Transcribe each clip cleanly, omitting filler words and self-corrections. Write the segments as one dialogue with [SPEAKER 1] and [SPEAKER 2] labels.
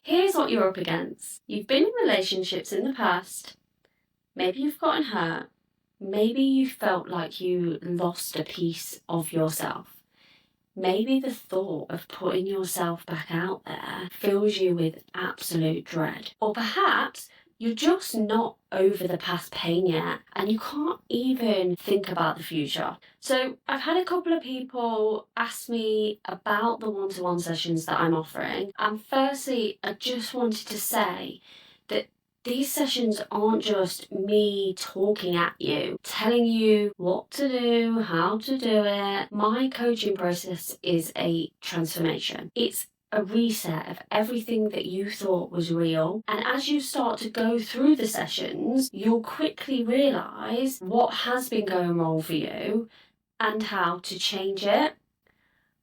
[SPEAKER 1] Here's what you're up against. You've been in relationships in the past. Maybe you've gotten hurt. Maybe you felt like you lost a piece of yourself. Maybe the thought of putting yourself back out there fills you with absolute dread. Or perhaps you're just not over the past pain yet and you can't even think about the future. So I've had a couple of people ask me about the one-to-one sessions that I'm offering. And firstly, I just wanted to say that these sessions aren't just me talking at you, telling you what to do, how to do it. My coaching process is a transformation. It's a reset of everything that you thought was real. And as you start to go through the sessions, you'll quickly realise what has been going wrong for you and how to change it.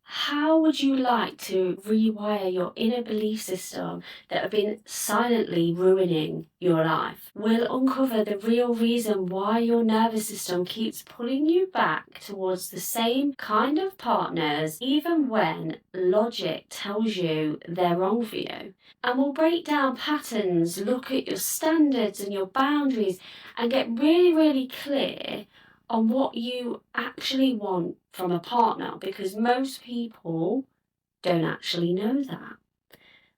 [SPEAKER 1] How would you like to rewire your inner belief system that have been silently ruining your life? We'll uncover the real reason why your nervous system keeps pulling you back towards the same kind of partners, even when logic tells you they're wrong for you. And we'll break down patterns, look at your standards and your boundaries, and get really, really clear on what you actually want from a partner, because most people don't actually know that.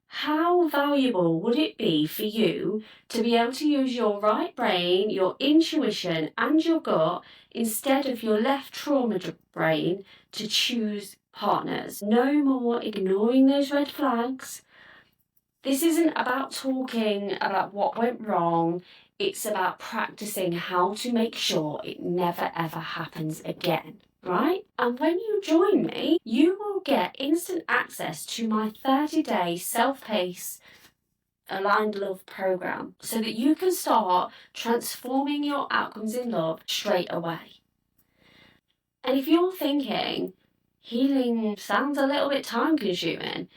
[SPEAKER 1] How valuable would it be for you to be able to use your right brain, your intuition and your gut instead of your left trauma brain to choose partners? No more ignoring those red flags. This isn't about talking about what went wrong. It's about practicing how to make sure it never ever happens again, right? And when you join me, you will get instant access to my 30-day self-paced aligned love program so that you can start transforming your outcomes in love straight away. And if you're thinking healing sounds a little bit time consuming,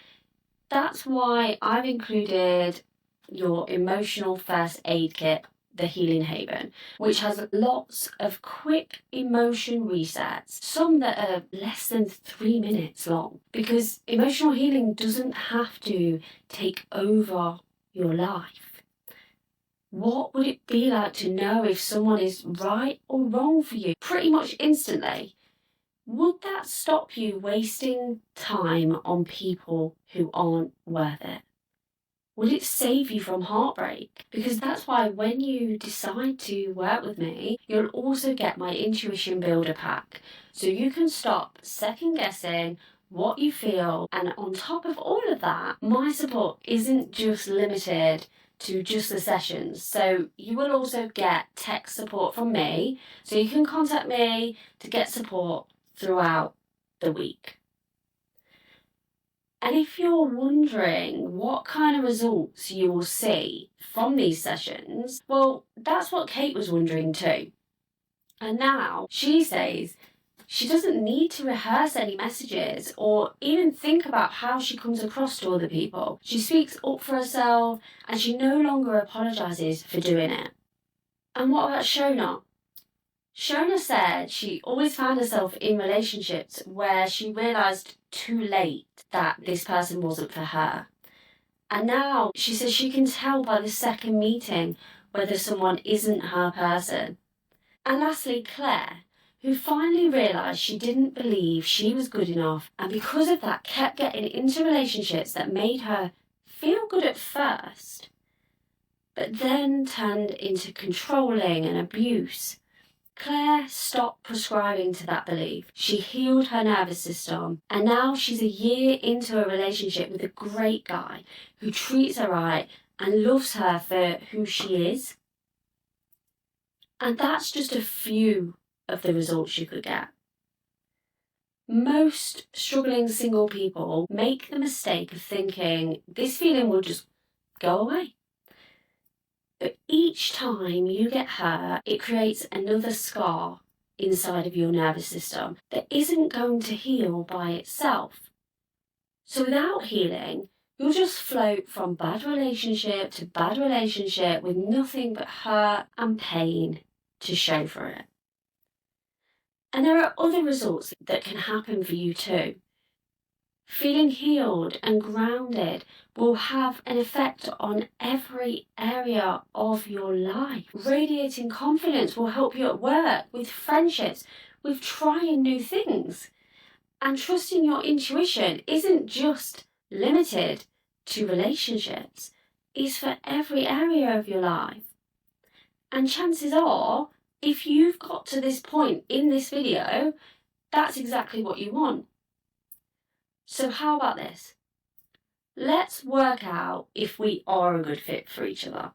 [SPEAKER 1] that's why I've included your emotional first aid kit, the Healing Haven, which has lots of quick emotion resets, some that are less than 3 minutes long, because emotional healing doesn't have to take over your life. What would it be like to know if someone is right or wrong for you pretty much instantly? Would that stop you wasting time on people who aren't worth it? Would it save you from heartbreak? Because that's why when you decide to work with me, you'll also get my Intuition Builder Pack. So you can stop second guessing what you feel. And on top of all of that, my support isn't just limited to just the sessions. So you will also get tech support from me. So you can contact me to get support throughout the week. And if you're wondering what kind of results you will see from these sessions, well, that's what Kate was wondering too. And now she says she doesn't need to rehearse any messages or even think about how she comes across to other people. She speaks up for herself and she no longer apologises for doing it. And what about Shona? Shona said she always found herself in relationships where she realised too late that this person wasn't for her. And now she says she can tell by the second meeting whether someone isn't her person. And lastly, Claire, who finally realised she didn't believe she was good enough and because of that kept getting into relationships that made her feel good at first, but then turned into controlling and abuse. Claire stopped prescribing to that belief. She healed her nervous system, and now she's a year into a relationship with a great guy who treats her right and loves her for who she is. And that's just a few of the results you could get. Most struggling single people make the mistake of thinking this feeling will just go away. But each time you get hurt, it creates another scar inside of your nervous system that isn't going to heal by itself. So without healing, you'll just float from bad relationship to bad relationship with nothing but hurt and pain to show for it. And there are other results that can happen for you too. Feeling healed and grounded will have an effect on every area of your life. Radiating confidence will help you at work, with friendships, with trying new things. And trusting your intuition isn't just limited to relationships, it's for every area of your life. And chances are, if you've got to this point in this video, that's exactly what you want. So how about this? Let's work out if we are a good fit for each other.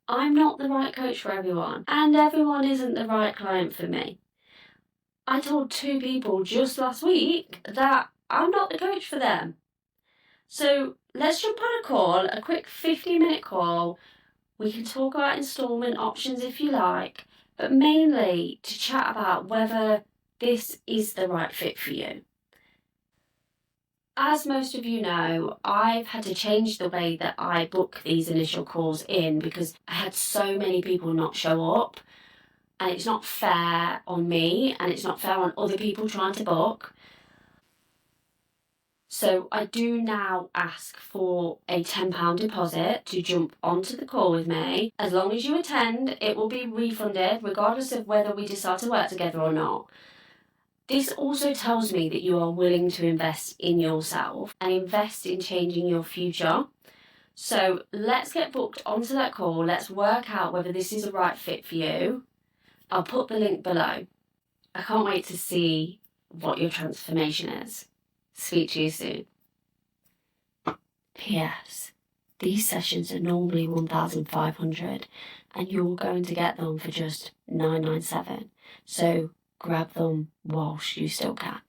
[SPEAKER 1] I'm not the right coach for everyone, and everyone isn't the right client for me. I told 2 people just last week that I'm not the coach for them. So let's jump on a call, a quick 15-minute call. We can talk about installment options if you like, but mainly to chat about whether this is the right fit for you. As most of you know, I've had to change the way that I book these initial calls in because I had so many people not show up, and it's not fair on me and it's not fair on other people trying to book. So I do now ask for a £10 deposit to jump onto the call with me. As long as you attend, it will be refunded regardless of whether we decide to work together or not. This also tells me that you are willing to invest in yourself and invest in changing your future. So let's get booked onto that call. Let's work out whether this is the right fit for you. I'll put the link below. I can't wait to see what your transformation is. Speak to you soon. P.S. These sessions are normally £1,500 and you're going to get them for just £997. So grab them whilst you still can.